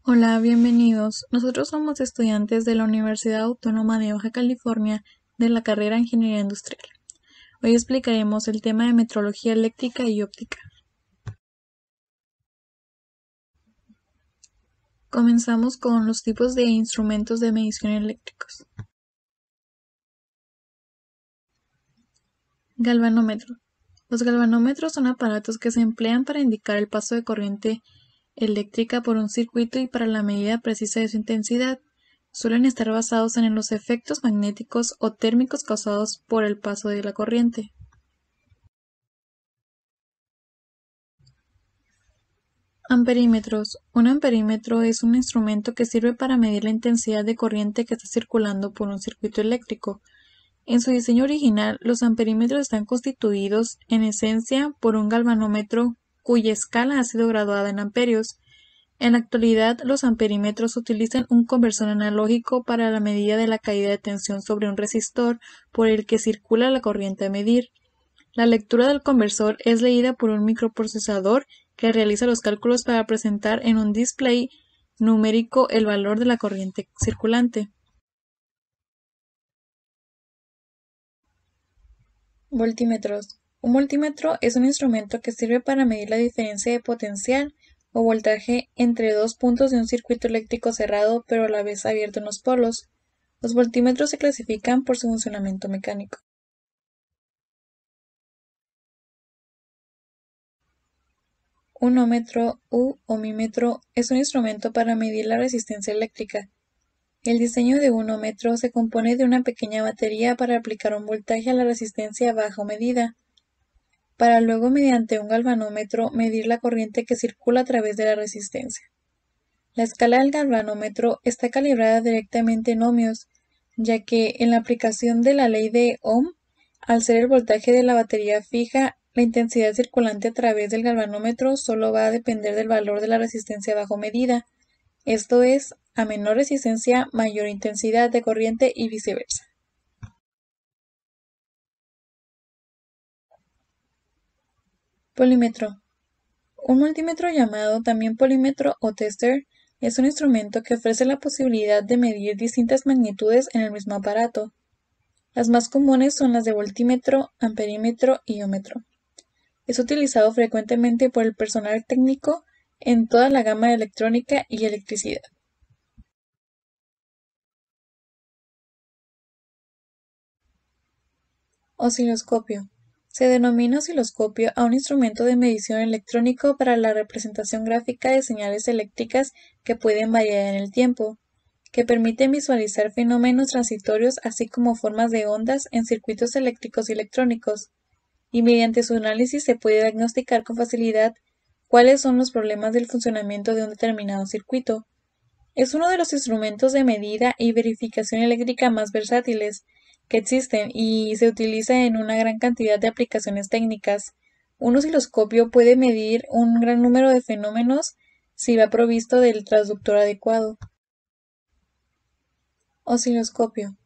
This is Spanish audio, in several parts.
Hola, bienvenidos. Nosotros somos estudiantes de la Universidad Autónoma de Baja California de la carrera Ingeniería Industrial. Hoy explicaremos el tema de metrología eléctrica y óptica. Comenzamos con los tipos de instrumentos de medición eléctricos. Galvanómetro. Los galvanómetros son aparatos que se emplean para indicar el paso de corriente eléctrica por un circuito y para la medida precisa de su intensidad. Suelen estar basados en los efectos magnéticos o térmicos causados por el paso de la corriente. Amperímetros. Un amperímetro es un instrumento que sirve para medir la intensidad de corriente que está circulando por un circuito eléctrico. En su diseño original, los amperímetros están constituidos, en esencia, por un galvanómetro cuya escala ha sido graduada en amperios. En la actualidad, los amperímetros utilizan un conversor analógico para la medida de la caída de tensión sobre un resistor por el que circula la corriente a medir. La lectura del conversor es leída por un microprocesador que realiza los cálculos para presentar en un display numérico el valor de la corriente circulante. Voltímetros. Un voltímetro es un instrumento que sirve para medir la diferencia de potencial o voltaje entre dos puntos de un circuito eléctrico cerrado pero a la vez abierto en los polos. Los voltímetros se clasifican por su funcionamiento mecánico. Un ómetro u ohmímetro es un instrumento para medir la resistencia eléctrica. El diseño de un ómetro se compone de una pequeña batería para aplicar un voltaje a la resistencia baja o medida, para luego mediante un galvanómetro medir la corriente que circula a través de la resistencia. La escala del galvanómetro está calibrada directamente en ohmios, ya que en la aplicación de la ley de Ohm, al ser el voltaje de la batería fija, la intensidad circulante a través del galvanómetro solo va a depender del valor de la resistencia bajo medida, esto es, a menor resistencia, mayor intensidad de corriente y viceversa. Polímetro. Un multímetro llamado también polímetro o tester es un instrumento que ofrece la posibilidad de medir distintas magnitudes en el mismo aparato. Las más comunes son las de voltímetro, amperímetro y ómetro. Es utilizado frecuentemente por el personal técnico en toda la gama de electrónica y electricidad. Osciloscopio. Se denomina osciloscopio a un instrumento de medición electrónico para la representación gráfica de señales eléctricas que pueden variar en el tiempo, que permite visualizar fenómenos transitorios así como formas de ondas en circuitos eléctricos y electrónicos, y mediante su análisis se puede diagnosticar con facilidad cuáles son los problemas del funcionamiento de un determinado circuito. Es uno de los instrumentos de medida y verificación eléctrica más versátiles que existen y se utiliza en una gran cantidad de aplicaciones técnicas. Un osciloscopio puede medir un gran número de fenómenos si va provisto del transductor adecuado. Osciloscopio.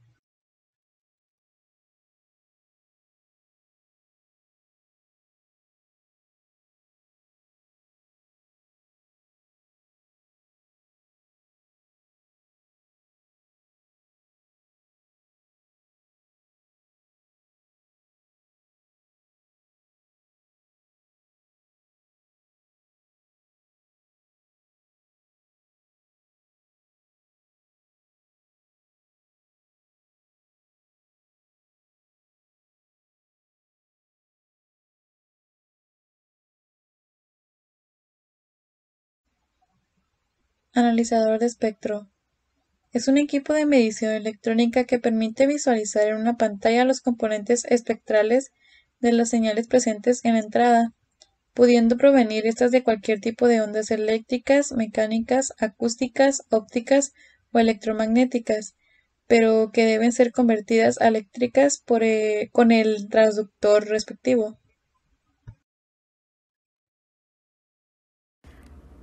Analizador de espectro. Es un equipo de medición electrónica que permite visualizar en una pantalla los componentes espectrales de las señales presentes en la entrada, pudiendo provenir estas de cualquier tipo de ondas eléctricas, mecánicas, acústicas, ópticas o electromagnéticas, pero que deben ser convertidas a eléctricas con el transductor respectivo.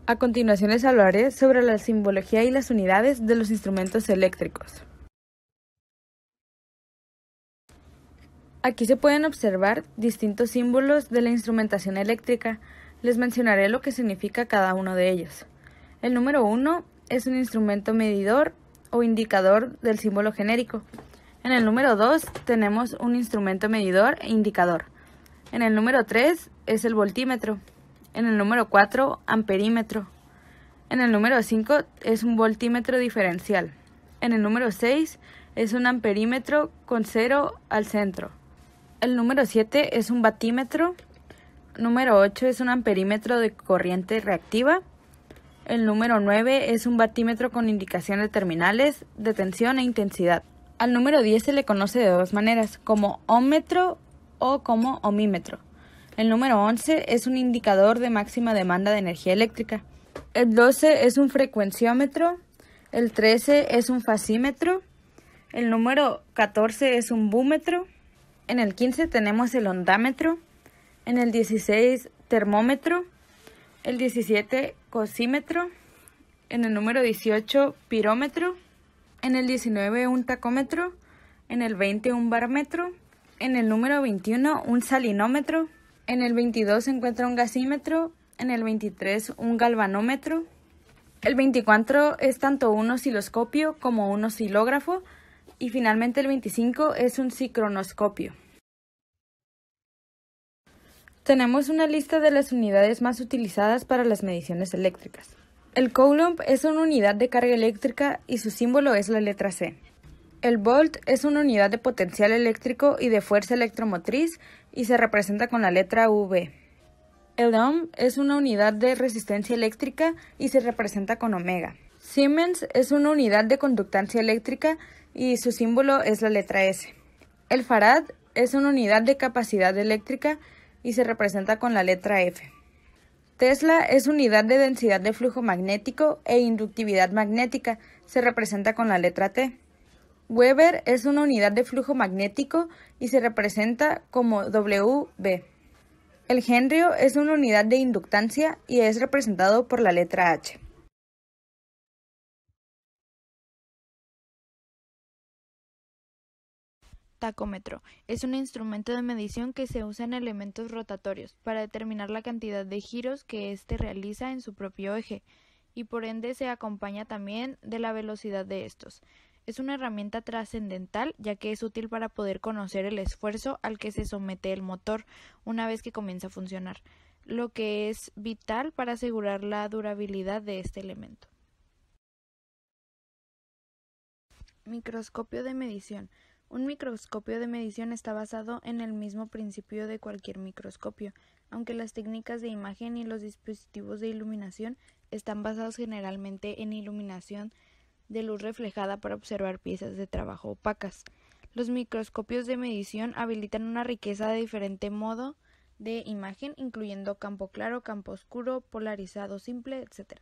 A continuación les hablaré sobre la simbología y las unidades de los instrumentos eléctricos. Aquí se pueden observar distintos símbolos de la instrumentación eléctrica. Les mencionaré lo que significa cada uno de ellos. El número 1 es un instrumento medidor o indicador del símbolo genérico. En el número 2 tenemos un instrumento medidor e indicador. En el número 3 es el voltímetro. En el número 4, amperímetro. En el número 5 es un voltímetro diferencial. En el número 6 es un amperímetro con 0 al centro. El número 7 es un batímetro. Número 8 es un amperímetro de corriente reactiva. El número 9 es un batímetro con indicación de terminales, de tensión e intensidad. Al número 10 se le conoce de dos maneras, como ómmetro o como ohmímetro. El número 11 es un indicador de máxima demanda de energía eléctrica. El 12 es un frecuenciómetro. El 13 es un fasímetro. El número 14 es un búmetro. En el 15 tenemos el ondámetro. En el 16 termómetro. El 17 cosímetro. En el número 18 pirómetro. En el 19 un tacómetro. En el 20 un barómetro. En el número 21 un salinómetro. En el 22 se encuentra un gasímetro. En el 23 un galvanómetro. El 24 es tanto un osciloscopio como un oscilógrafo. Y finalmente el 25 es un sincronoscopio. Tenemos una lista de las unidades más utilizadas para las mediciones eléctricas. El coulomb es una unidad de carga eléctrica y su símbolo es la letra C. El volt es una unidad de potencial eléctrico y de fuerza electromotriz y se representa con la letra V. El ohm es una unidad de resistencia eléctrica y se representa con omega. Siemens es una unidad de conductancia eléctrica y su símbolo es la letra S. El farad es una unidad de capacidad eléctrica y se representa con la letra F. Tesla es unidad de densidad de flujo magnético e inductividad magnética, se representa con la letra T. Weber es una unidad de flujo magnético y se representa como WB. El henrio es una unidad de inductancia y es representado por la letra H. Tacómetro. Es un instrumento de medición que se usa en elementos rotatorios para determinar la cantidad de giros que éste realiza en su propio eje y por ende se acompaña también de la velocidad de estos. Es una herramienta trascendental ya que es útil para poder conocer el esfuerzo al que se somete el motor una vez que comienza a funcionar, lo que es vital para asegurar la durabilidad de este elemento. Microscopio de medición. Un microscopio de medición está basado en el mismo principio de cualquier microscopio, aunque las técnicas de imagen y los dispositivos de iluminación están basados generalmente en iluminación de luz reflejada para observar piezas de trabajo opacas. Los microscopios de medición habilitan una riqueza de diferente modo de imagen, incluyendo campo claro, campo oscuro, polarizado simple, etc.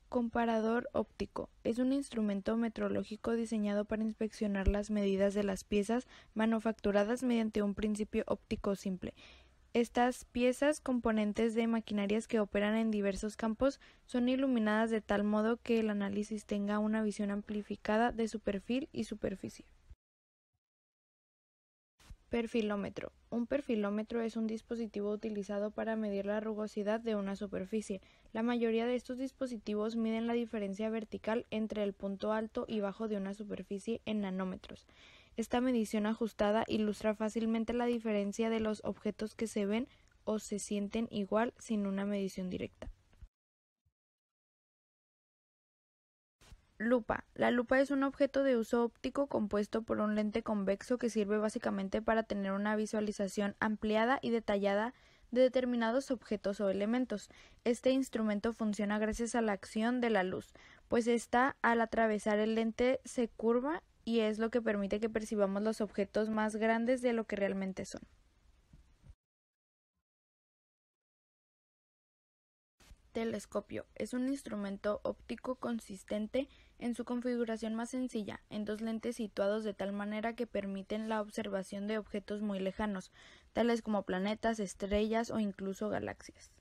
Comparador óptico. Es un instrumento metrológico diseñado para inspeccionar las medidas de las piezas manufacturadas mediante un principio óptico simple. Estas piezas, componentes de maquinarias que operan en diversos campos, son iluminadas de tal modo que el análisis tenga una visión amplificada de su perfil y superficie. Perfilómetro. Un perfilómetro es un dispositivo utilizado para medir la rugosidad de una superficie. La mayoría de estos dispositivos miden la diferencia vertical entre el punto alto y bajo de una superficie en nanómetros. Esta medición ajustada ilustra fácilmente la diferencia de los objetos que se ven o se sienten igual sin una medición directa. Lupa. La lupa es un objeto de uso óptico compuesto por un lente convexo que sirve básicamente para tener una visualización ampliada y detallada de determinados objetos o elementos. Este instrumento funciona gracias a la acción de la luz, pues ésta al atravesar el lente se curva y es lo que permite que percibamos los objetos más grandes de lo que realmente son. Telescopio. Es un instrumento óptico consistente en su configuración más sencilla, en dos lentes situados de tal manera que permiten la observación de objetos muy lejanos, tales como planetas, estrellas o incluso galaxias.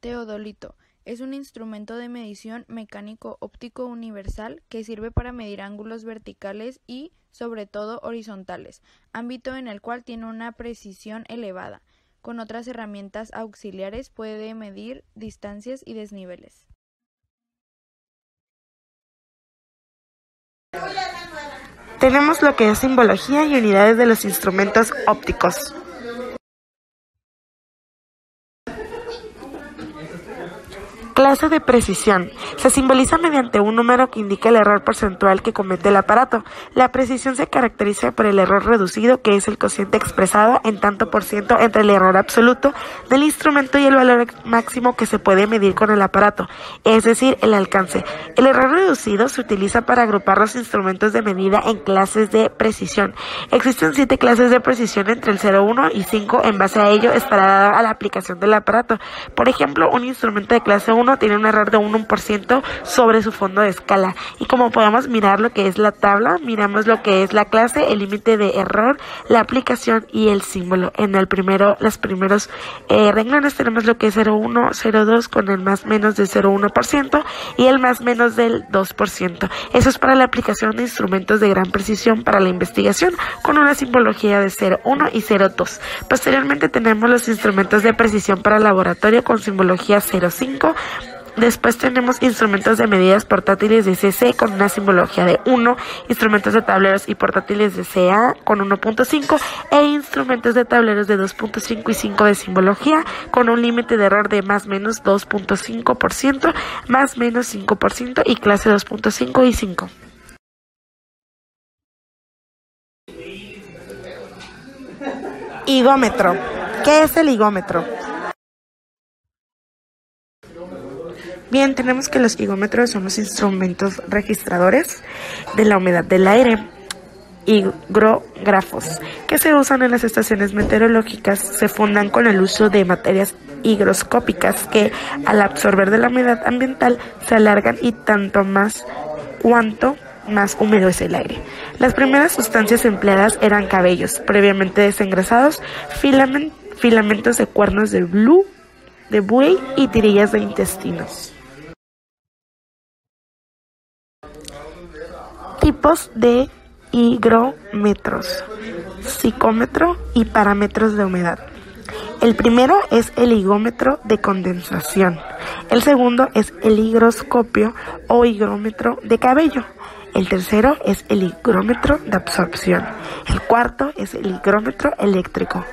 Teodolito. Es un instrumento de medición mecánico óptico universal que sirve para medir ángulos verticales y, sobre todo, horizontales, ámbito en el cual tiene una precisión elevada. Con otras herramientas auxiliares puede medir distancias y desniveles. Tenemos lo que es simbología y unidades de los instrumentos ópticos. Clase de precisión. Se simboliza mediante un número que indica el error porcentual que comete el aparato. La precisión se caracteriza por el error reducido, que es el cociente expresado en tanto por ciento entre el error absoluto del instrumento y el valor máximo que se puede medir con el aparato, es decir, el alcance. El error reducido se utiliza para agrupar los instrumentos de medida en clases de precisión. Existen 7 clases de precisión entre el 0, 1 y 5. En base a ello estará a la aplicación del aparato. Por ejemplo, un instrumento de clase 1 tiene un error de un 1% sobre su fondo de escala. Y como podemos mirar lo que es la tabla, miramos lo que es la clase, el límite de error, la aplicación y el símbolo. En los primeros renglones tenemos lo que es 0,1, 0,2 con el más menos de 0,1% y el más menos del 2%. Eso es para la aplicación de instrumentos de gran precisión para la investigación con una simbología de 0,1 y 0,2. Posteriormente tenemos los instrumentos de precisión para laboratorio con simbología 0,5. Después tenemos instrumentos de medidas portátiles de CC con una simbología de 1, instrumentos de tableros y portátiles de CA con 1.5 e instrumentos de tableros de 2.5 y 5 de simbología con un límite de error de más menos 2.5%, más menos 5% y clase 2.5 y 5. Higómetro. ¿Qué es el higómetro? Bien, tenemos que los higómetros son los instrumentos registradores de la humedad del aire, higrógrafos, que se usan en las estaciones meteorológicas. Se fundan con el uso de materias higroscópicas que, al absorber de la humedad ambiental, se alargan y cuanto más húmedo es el aire. Las primeras sustancias empleadas eran cabellos previamente desengrasados, filamentos de cuernos de buey y tirillas de intestinos. Tipos de higrómetros: psicómetro y parámetros de humedad. El primero es el higómetro de condensación. El segundo es el higroscopio o higrómetro de cabello. El tercero es el higrómetro de absorción. El cuarto es el higrómetro eléctrico.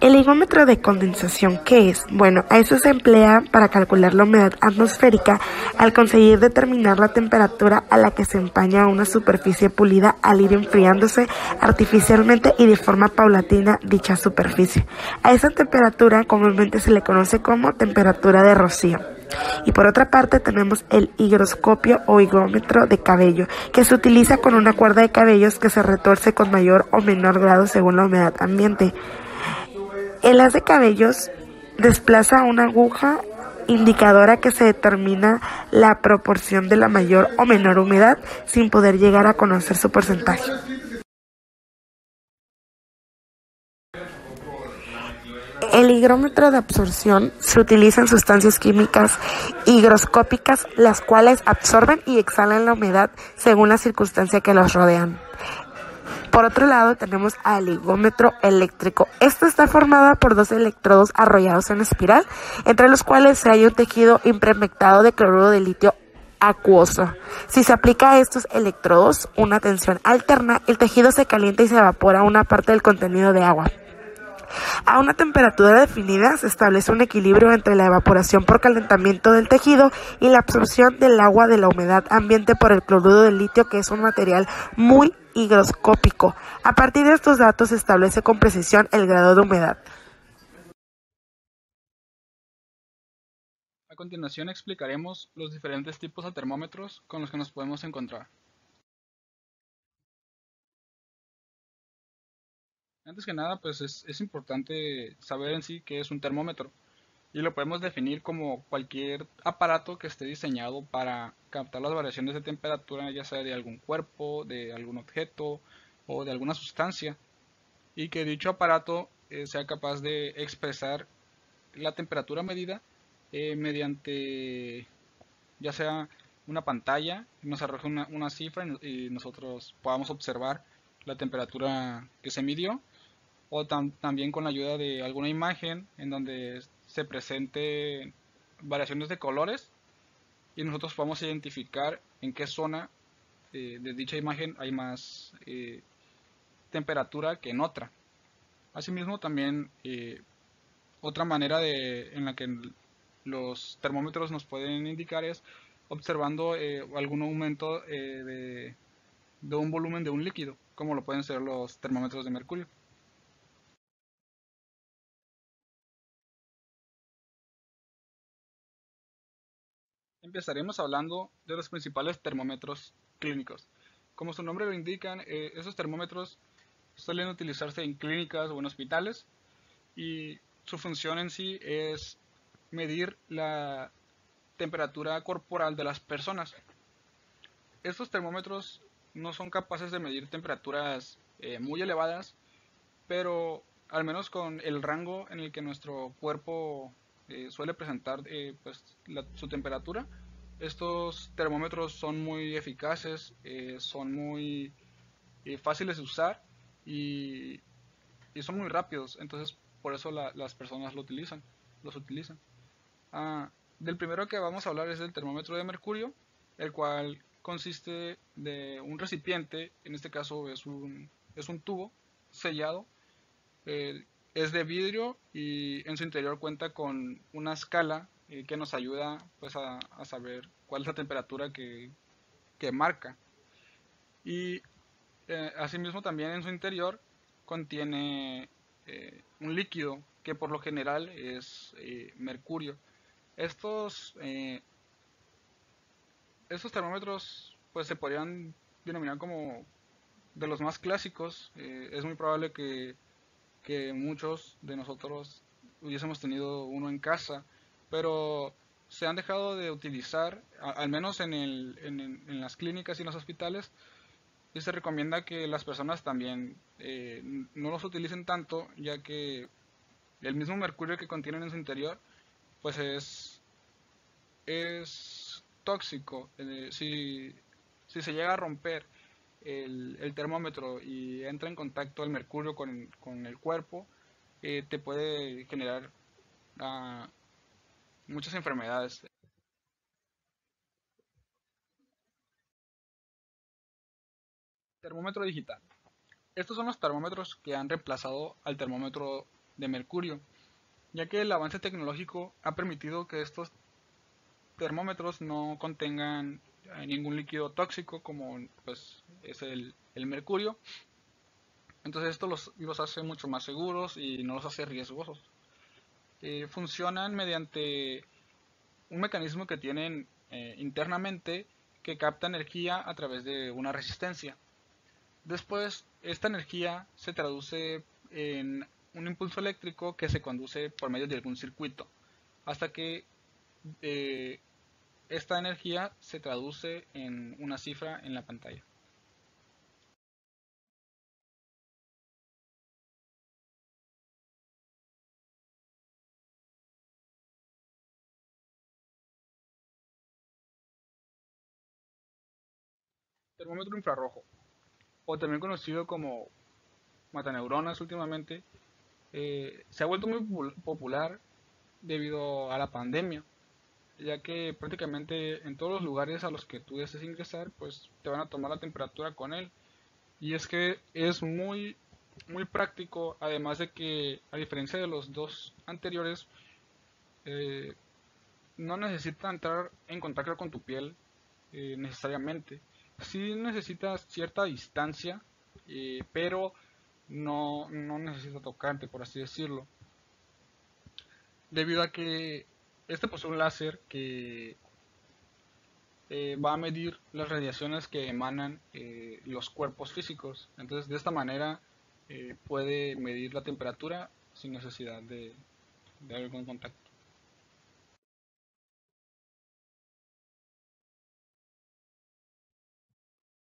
El higómetro de condensación, ¿qué es? Bueno, a eso se emplea para calcular la humedad atmosférica al conseguir determinar la temperatura a la que se empaña una superficie pulida al ir enfriándose artificialmente y de forma paulatina dicha superficie. A esa temperatura comúnmente se le conoce como temperatura de rocío. Y por otra parte tenemos el higroscopio o higómetro de cabello, que se utiliza con una cuerda de cabellos que se retuerce con mayor o menor grado según la humedad ambiente. El haz de cabellos desplaza una aguja indicadora que se determina la proporción de la mayor o menor humedad sin poder llegar a conocer su porcentaje. El higrómetro de absorción se utiliza en sustancias químicas higroscópicas, las cuales absorben y exhalan la humedad según la circunstancia que los rodean. Por otro lado tenemos al higómetro eléctrico. Este está formado por 2 electrodos arrollados en espiral, entre los cuales se halla un tejido impregnado de cloruro de litio acuoso. Si se aplica a estos electrodos una tensión alterna, el tejido se calienta y se evapora una parte del contenido de agua. A una temperatura definida se establece un equilibrio entre la evaporación por calentamiento del tejido y la absorción del agua de la humedad ambiente por el cloruro de litio, que es un material muy higroscópico. A partir de estos datos se establece con precisión el grado de humedad. A continuación explicaremos los diferentes tipos de termómetros con los que nos podemos encontrar. Antes que nada, pues es importante saber en sí qué es un termómetro, y lo podemos definir como cualquier aparato que esté diseñado para captar las variaciones de temperatura, ya sea de algún cuerpo, de algún objeto o de alguna sustancia, y que dicho aparato sea capaz de expresar la temperatura medida mediante ya sea una pantalla que nos arroje una cifra y nosotros podamos observar la temperatura que se midió, o también con la ayuda de alguna imagen en donde se presenten variaciones de colores y nosotros podemos identificar en qué zona de dicha imagen hay más temperatura que en otra. Asimismo, también otra manera en la que los termómetros nos pueden indicar es observando algún aumento de un volumen de un líquido, como lo pueden ser los termómetros de mercurio. Empezaremos hablando de los principales termómetros clínicos. Como su nombre lo indican, esos termómetros suelen utilizarse en clínicas o en hospitales y su función en sí es medir la temperatura corporal de las personas. Estos termómetros no son capaces de medir temperaturas muy elevadas, pero al menos con el rango en el que nuestro cuerpo suele presentar pues, su temperatura, estos termómetros son muy eficaces, son muy fáciles de usar y, y son muy rápidos, entonces por eso las personas los utilizan. Ah, del primero que vamos a hablar es el termómetro de mercurio, el cual consiste de un recipiente, en este caso es un tubo sellado, es de vidrio y en su interior cuenta con una escala que nos ayuda pues a saber cuál es la temperatura que marca. Y asimismo también en su interior contiene un líquido que por lo general es mercurio. Estos, eh, estos termómetros pues se podrían denominar como de los más clásicos. Es muy probable que muchos de nosotros hubiésemos tenido uno en casa, pero se han dejado de utilizar, al menos en las clínicas y en los hospitales, y se recomienda que las personas también no los utilicen tanto, ya que el mismo mercurio que contienen en su interior pues es tóxico. Si se llega a romper el termómetro y entra en contacto el mercurio con el cuerpo, te puede generar ah, muchas enfermedades. Termómetro digital. Estos son los termómetros que han reemplazado al termómetro de mercurio, ya que el avance tecnológico ha permitido que estos termómetros no contengan ningún líquido tóxico como pues es el mercurio. Entonces esto los hace mucho más seguros y no los hace riesgosos. Funcionan mediante un mecanismo que tienen internamente que capta energía a través de una resistencia. Después, esta energía se traduce en un impulso eléctrico que se conduce por medio de algún circuito, hasta que eh, esta energía se traduce en una cifra en la pantalla. Termómetro infrarrojo, o también conocido como mataneuronas últimamente, se ha vuelto muy popular debido a la pandemia, ya que prácticamente en todos los lugares a los que tú desees ingresar, pues te van a tomar la temperatura con él. Y es que es muy práctico, además de que a diferencia de los dos anteriores, eh, no necesita entrar en contacto con tu piel necesariamente. Sí necesitas cierta distancia, pero no necesita tocarte, por así decirlo. Debido a que este posee un láser que va a medir las radiaciones que emanan los cuerpos físicos. Entonces, de esta manera puede medir la temperatura sin necesidad de algún contacto.